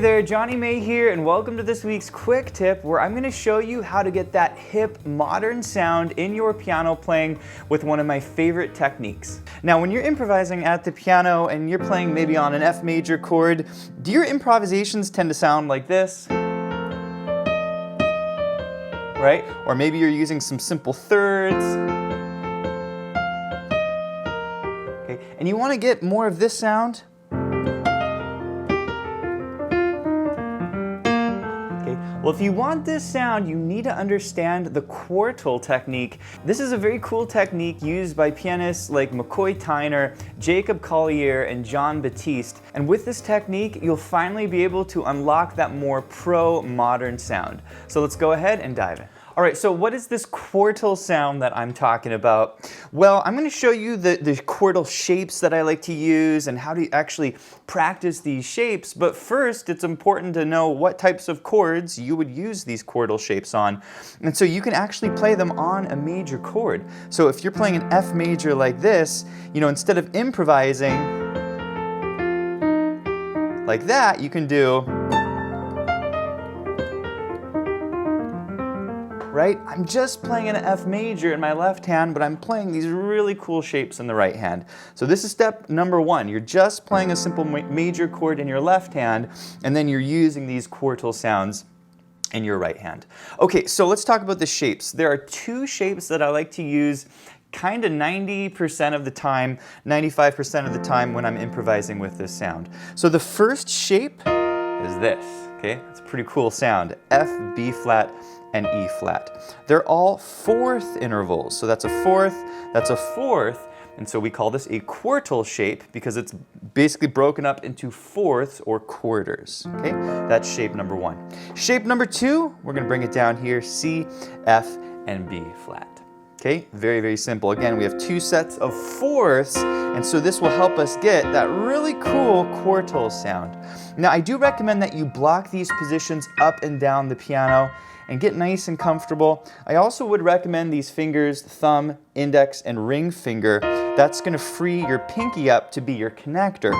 there, Johnny May here, and welcome to this week's quick tip where I'm going to show you how to get that hip, modern sound in your piano playing with one of my favorite techniques. Now, when you're improvising at the piano and you're playing maybe on an F major chord, do your improvisations tend to sound like this? Right? Or maybe you're using some simple thirds. Okay, and you want to get more of this sound. Well, if you want this sound, you need to understand the quartal technique. This is a very cool technique used by pianists like McCoy Tyner, Jacob Collier, and Jon Batiste. And with this technique, you'll finally be able to unlock that more pro-modern sound. So let's go ahead and dive in. All right, so what is this quartal sound that I'm talking about? Well, I'm going to show you the quartal shapes that I like to use and how to actually practice these shapes. But first, it's important to know what types of chords you would use these quartal shapes on. And so you can actually play them on a major chord. So if you're playing an F major like this, instead of improvising like that, you can do... Right? I'm just playing an F major in my left hand, but I'm playing these really cool shapes in the right hand. So this is step number one. You're just playing a simple major chord in your left hand, and then you're using these quartal sounds in your right hand. Okay, so let's talk about the shapes. There are two shapes that I like to use kind of 90% of the time, 95% of the time when I'm improvising with this sound. So the first shape is this, okay? It's a pretty cool sound. F, B flat, and E flat. They're all fourth intervals. So that's a fourth, and so we call this a quartal shape because it's basically broken up into fourths or quarters. Okay, that's shape number one. Shape number two, we're going to bring it down here, C, F, and B flat. Okay, very, very simple. Again, we have two sets of fourths, and so this will help us get that really cool quartal sound. Now, I do recommend that you block these positions up and down the piano and get nice and comfortable. I also would recommend these fingers, thumb, index, and ring finger. That's going to free your pinky up to be your connector.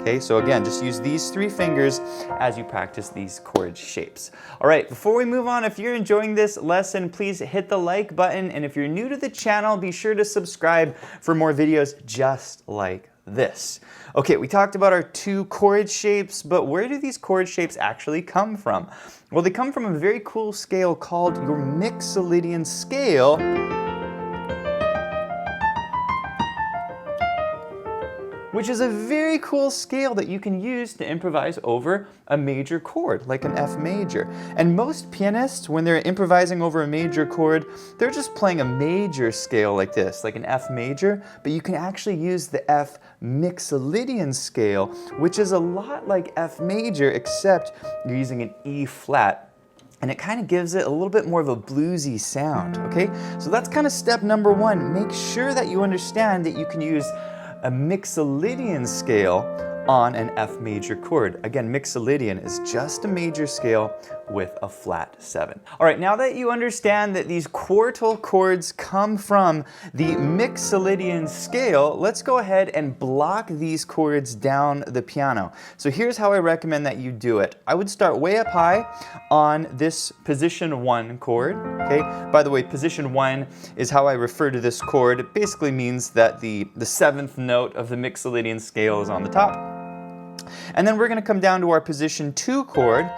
Okay, so again, just use these three fingers as you practice these chord shapes. All right, before we move on, if you're enjoying this lesson, please hit the like button. And if you're new to the channel, be sure to subscribe for more videos just like this. Okay, we talked about our two chord shapes, but where do these chord shapes actually come from? Well, they come from a very cool scale called your Mixolydian Scale, which is a very cool scale that you can use to improvise over a major chord, like an F major. And most pianists, when they're improvising over a major chord, they're just playing a major scale like this, like an F major, but you can actually use the F Mixolydian scale, which is a lot like F major, except you're using an E flat. And it kind of gives it a little bit more of a bluesy sound, okay? So that's kind of step number one. Make sure that you understand that you can use a Mixolydian scale on an F major chord. Again, Mixolydian is just a major scale with a flat 7. All right, now that you understand that these quartal chords come from the Mixolydian scale, let's go ahead and block these chords down the piano. So here's how I recommend that you do it. I would start way up high on this position 1 chord, okay? By the way, position 1 is how I refer to this chord. It basically means that the 7th note of the Mixolydian scale is on the top. And then we're going to come down to our position 2 chord,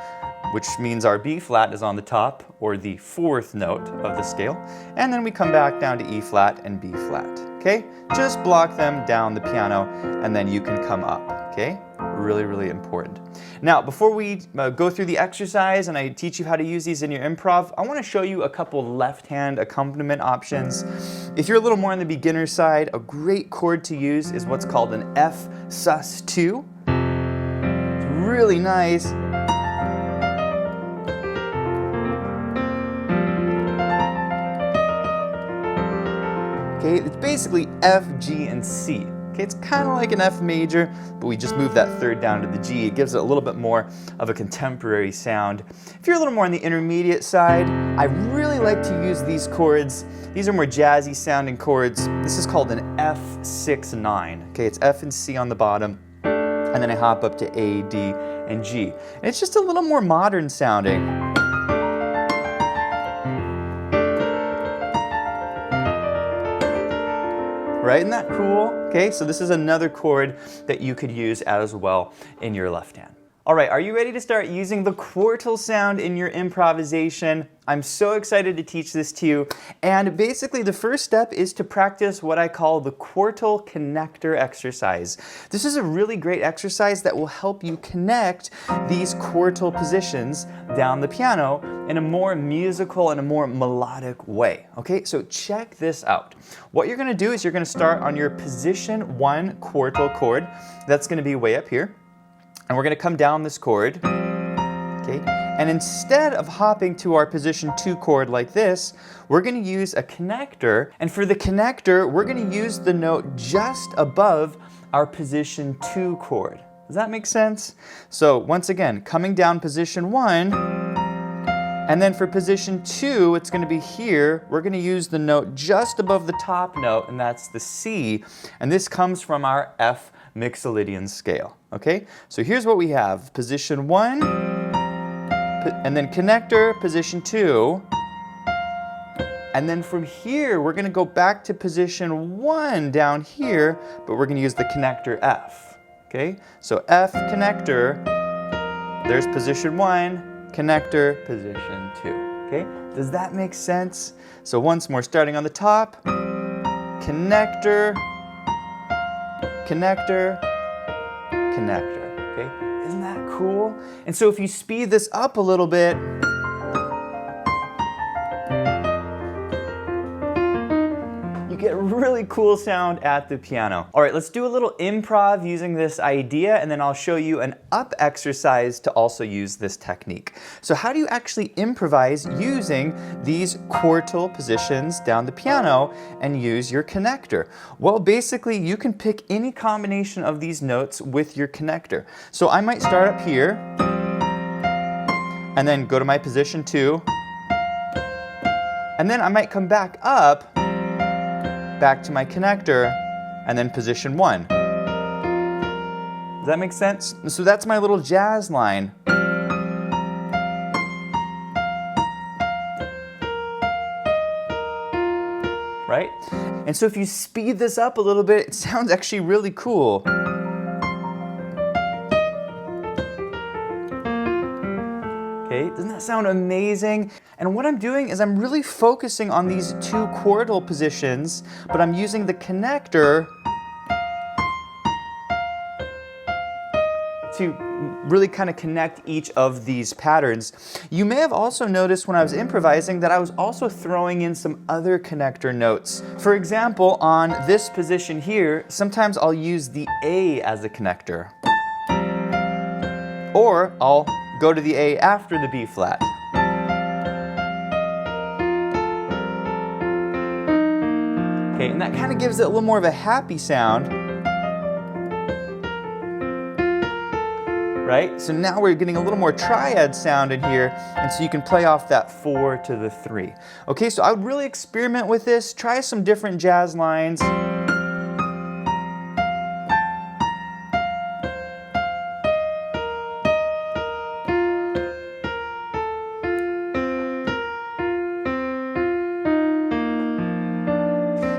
which means our B flat is on the top, or the 4th note of the scale. And then we come back down to E flat and B flat, okay? Just block them down the piano, and then you can come up, okay? Really, really important. Now, before we go through the exercise and I teach you how to sus these in your improv, I want to show you a couple left-hand accompaniment options. If you're a little more on the beginner side, a great chord to use is what's called an F sus2. It's really nice. Okay, it's basically F, G, and C. Okay, it's kind of like an F major, but we just move that third down to the G. It gives it a little bit more of a contemporary sound. If you're a little more on the intermediate side, I really like to use these chords. These are more jazzy sounding chords. This is called an F6-9. Okay, it's F and C on the bottom. and then I hop up to A, D, and G. And it's just a little more modern sounding. Right, isn't that cool? Okay, so this is another chord that you could use as well in your left hand. All right, are you ready to start using the quartal sound in your improvisation? I'm so excited to teach this to you. And basically the first step is to practice what I call the quartal connector exercise. This is a really great exercise that will help you connect these quartal positions down the piano in a more musical and a more melodic way. Okay, so check this out. What you're gonna do is you're gonna start on your position 1 quartal chord. That's gonna be way up here. And we're going to come down this chord, okay? And instead of hopping to our position 2 chord like this, we're going to use a connector. And for the connector, we're going to use the note just above our position 2 chord. Does that make sense? So once again, coming down position 1, and then for position 2, it's going to be here. We're going to use the note just above the top note, and that's the C. And this comes from our F Mixolydian scale. Okay, so here's what we have. Position 1, and then connector, position 2. And then from here, we're gonna go back to position 1 down here, but we're gonna use the connector F. Okay, so F, connector, there's position 1, connector, position 2. Okay, does that make sense? So once more, starting on the top, connector, connector, connector, okay? Isn't that cool? And so if you speed this up a little bit, you get a really cool sound at the piano. All right, let's do a little improv using this idea, and then I'll show you an up exercise to also use this technique. So how do you actually improvise using these quartal positions down the piano and use your connector? Well, basically, you can pick any combination of these notes with your connector. So I might start up here, and then go to my position 2, and then I might come back up, back to my connector, and then position 1. Does that make sense? So that's my little jazz line. Right? And so if you speed this up a little bit, it sounds actually really cool. Okay, doesn't that sound amazing? And what I'm doing is I'm really focusing on these 2 quartal positions, but I'm using the connector to really kind of connect each of these patterns. You may have also noticed when I was improvising that I was also throwing in some other connector notes. For example, on this position here, sometimes I'll use the A as a connector. Or I'll go to the A after the B flat. Okay, and that kind of gives it a little more of a happy sound. Right? So now we're getting a little more triad sound in here, and so you can play off that 4 to the 3. Okay, so I would really experiment with this, try some different jazz lines.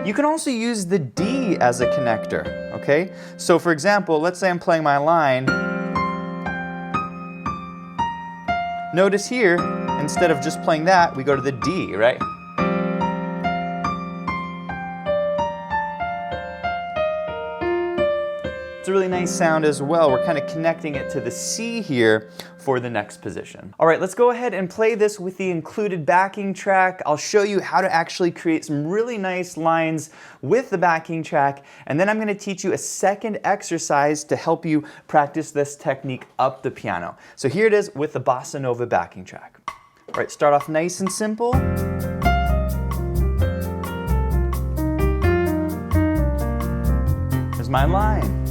You can also use the D as a connector, okay? So for example, let's say I'm playing my line. Notice here, instead of just playing that, we go to the D, right? It's a really nice sound as well. We're kind of connecting it to the C here for the next position. All right, let's go ahead and play this with the included backing track. I'll show you how to actually create some really nice lines with the backing track, and then I'm going to teach you a second exercise to help you practice this technique up the piano. So here it is with the Bossa Nova backing track. All right, start off nice and simple. Here's my line.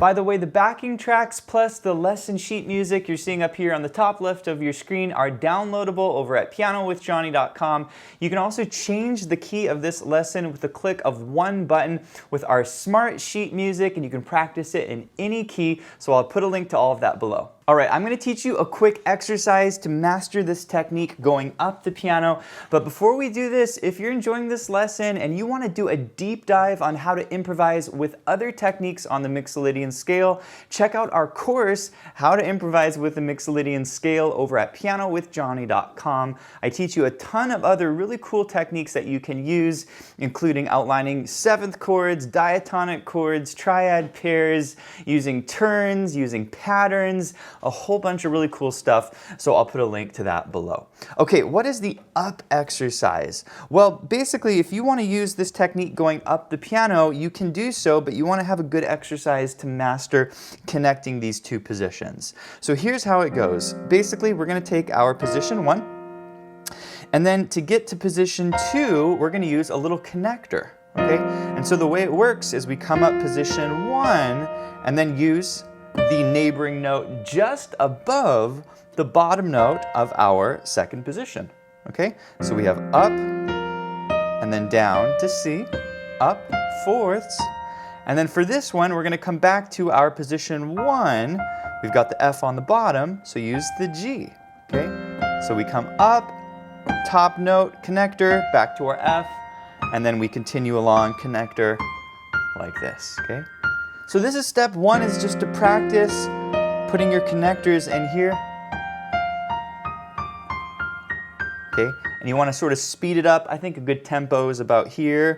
By the way, the backing tracks plus the lesson sheet music you're seeing up here on the top left of your screen are downloadable over at pianowithjonny.com. You can also change the key of this lesson with the click of one button with our smart sheet music, and you can practice it in any key, so I'll put a link to all of that below. All right, I'm going to teach you a quick exercise to master this technique going up the piano. But before we do this, if you're enjoying this lesson and you want to do a deep dive on how to improvise with other techniques on the Mixolydian scale, check out our course, How to Improvise with the Mixolydian Scale, over at pianowithjonny.com. I teach you a ton of other really cool techniques that you can use, including outlining seventh chords, diatonic chords, triad pairs, using turns, using patterns, a whole bunch of really cool stuff, so I'll put a link to that below. Okay, what is the up exercise? Well, basically, if you want to use this technique going up the piano, you can do so, but you want to have a good exercise to master connecting these two positions. So here's how it goes. Basically, we're going to take our position 1, and then to get to position 2, we're going to use a little connector. Okay? And so the way it works is we come up position 1 and then use the neighboring note just above the bottom note of our second position. Okay? So we have up and then down to C, up, fourths, and then for this one we're going to come back to our position 1. We've got the F on the bottom, so use the G. Okay? So we come up, top note, connector, back to our F, and then we continue along connector like this. Okay? So this is step 1, is just to practice putting your connectors in here. Okay, and you want to sort of speed it up. I think a good tempo is about here.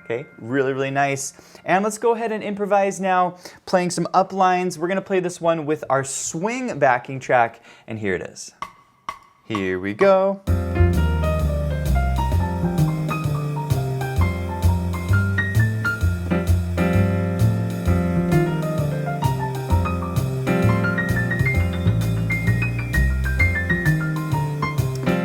Okay, really, really nice. And let's go ahead and improvise now, playing some up lines. We're going to play this one with our swing backing track, and here it is. Here we go.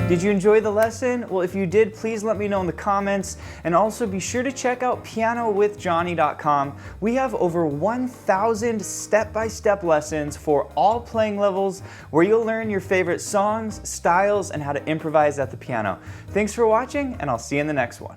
Did you enjoy the lesson? Well, if you did, please let me know in the comments, and also be sure to check out pianowithjonny.com. We have over 1,000 step-by-step lessons for all playing levels, where you'll learn your favorite songs, styles, and how to improvise at the piano. Thanks for watching, and I'll see you in the next one.